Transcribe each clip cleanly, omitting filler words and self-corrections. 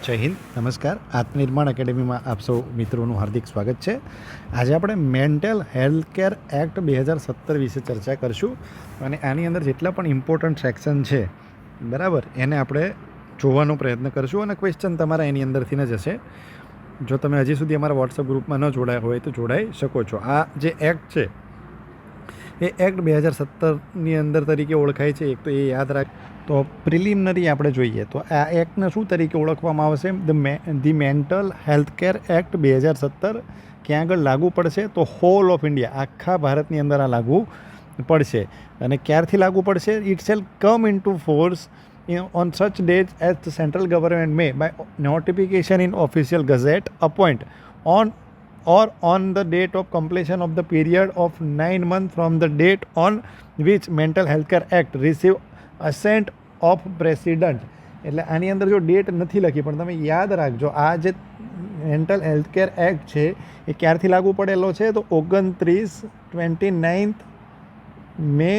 જય હિન્દ, નમસ્કાર. આત્મનિર્માણ એકેડેમીમાં આપ સૌ મિત્રોનું હાર્દિક સ્વાગત છે. આજે આપણે મેન્ટલ હેલ્થ કેર એક્ટ 2017 વિશે ચર્ચા કરશું અને આની અંદર જેટલા પણ ઇમ્પોર્ટન્ટ સેક્શન છે બરાબર એને આપણે જોવાનો પ્રયત્ન કરશું અને ક્વેશ્ચન તમારા એની અંદરથી જ હશે. જો તમે હજી સુધી અમારા વોટ્સઅપ ગ્રુપમાં ન જોડાયા હોય તો જોડાઈ શકો છો. આ જે એક્ટ છે એ એક્ટ 2017ની અંદર તરીકે ઓળખાય છે. એક તો એ યાદ રાખ. તો પ્રિલિમિનરી આપણે જોઈએ તો આ એક્ટને શું તરીકે ઓળખવામાં આવશે? The mental health care act 2017 ક્યાં આગળ લાગુ પડશે? તો હોલ ઓફ ઇન્ડિયા, આખા ભારતની અંદર આ લાગુ પડશે. અને ક્યારથી લાગુ પડશે? It shall come in to force on such dates as the central government may by notification in official gazette appoint on or on the date of completion of the period of 9 months from the date on which mental health care act receive assent of president. એટલે આની અંદર જો date નથી લખી પણ તમે યાદ રાખજો, આ જે મેન્ટલ હેલ્થ કેર એક્ટ છે એ ક્યારથી લાગુ પડેલો છે? તો 29 મે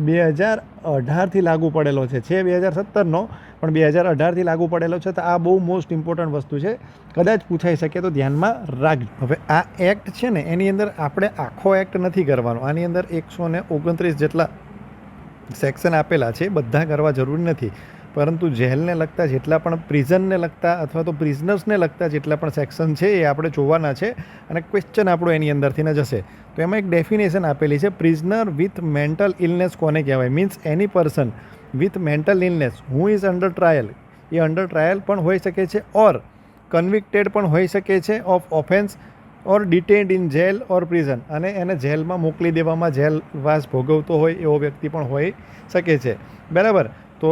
2018થી લાગુ પડેલો છે 2017નો પણ 2018થી લાગુ પડેલો છે. તો આ બહુ મોસ્ટ ઇમ્પોર્ટન્ટ વસ્તુ છે, કદાચ પૂછાઈ શકે તો ધ્યાનમાં રાખજો. હવે આ એક્ટ છે ને એની અંદર આપણે આખો એક્ટ નથી કરવાનો. આની અંદર 129 જેટલા સેક્શન આપેલા છે, બધા કરવા જરૂરી નથી, પરંતુ જેલને લગતા જેટલા પણ પ્રિઝનને લગતા અથવા તો પ્રિઝનર્સને લગતા જેટલા પણ સેક્શન છે એ આપણે જોવાના છે અને ક્વેશ્ચન આપણો એની અંદરથી જ હશે. તો એમાં એક ડેફિનેશન આપેલી છે, પ્રિઝનર વિથ મેન્ટલ ઇલનેસ કોને કહેવાય? Means any person with mental illness who is under trial. A under trial પણ હોઈ શકે છે ઓર કન્વિક્ટેડ પણ હોઈ શકે છે of offence or detained in jail or prison, અને એને જેલમાં મોકલી દેવામાં જેલવાસ ભોગવતો હોય એવો વ્યક્તિ પણ હોઈ શકે છે. બરાબર. તો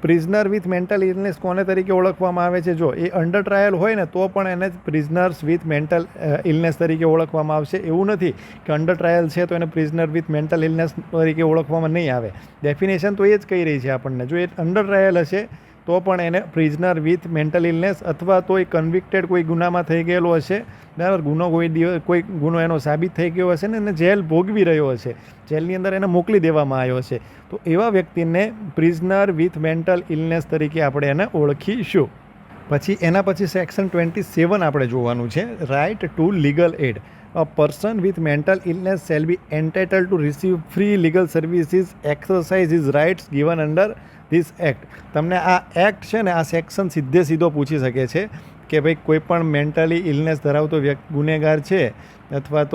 પ્રિઝનર વિથ મેન્ટલ ઇલનેસ કોને તરીકે ઓળખવામાં આવે છે? જો એ અંડર ટ્રાયલ હોય ને તો પણ એને પ્રિઝનર્સ વિથ મેન્ટલ ઇલનેસ તરીકે ઓળખવામાં આવશે. એવું નથી કે અંડર ટ્રાયલ છે તો એને પ્રિઝનર વિથ મેન્ટલ ઇલનેસ તરીકે ઓળખવામાં નહીં આવે. ડેફિનેશન તો એ જ કહી રહી છે આપણને. જો એ અંડર ટ્રાયલ હશે તો પણ એને પ્રિઝનર વિથ મેન્ટલ ઇલનેસ અથવા તો એ કન્વિક્ટેડ કોઈ ગુનામાં થઈ ગયેલો હશે, બરાબર, કોઈ ગુનો એનો સાબિત થઈ ગયો હશે ને એને જેલ ભોગવી રહ્યો હશે, જેલની અંદર એને મોકલી દેવામાં આવ્યો હશે, તો એવા વ્યક્તિને પ્રિઝનર વિથ મેન્ટલ ઇલનેસ તરીકે આપણે એને ઓળખીશું. એના પછી સેક્શન 27 આપણે જોવાનું છે, right to legal aid. A person with mental illness shall be entitle to receive free legal services exercise his rights given under this act. તમને આ એક્ટ છે ને આ સેક્શન સીધો પૂછી શકે છે કે ભાઈ કોઈ પણ મેન્ટલી ઇલનેસ ધરાવતો ગુનેગાર છે અથવા તો